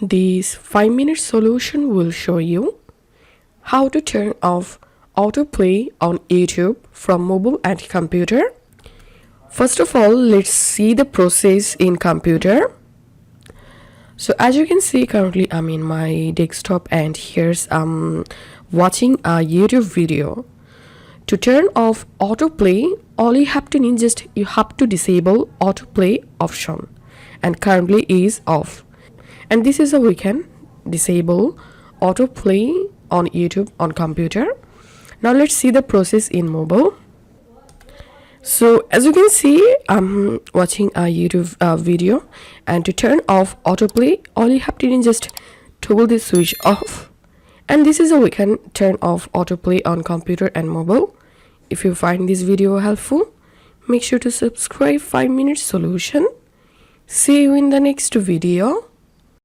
This 5-minute solution will show you how to turn off autoplay on YouTube from mobile and computer. First of all, let's see the process in computer. So as you can see, currently I'm in my desktop and here's watching a YouTube video. To turn off autoplay, all you have to need you have to disable autoplay option, and currently is off. And this is how we can disable autoplay on YouTube on computer. Now let's see the process in mobile. So as you can see, I'm watching a YouTube video, and to turn off autoplay, all you have to do is just toggle the switch off. And this is how we can turn off autoplay on computer and mobile. If you find this video helpful, make sure to subscribe 5-minute solution. See you in the next video.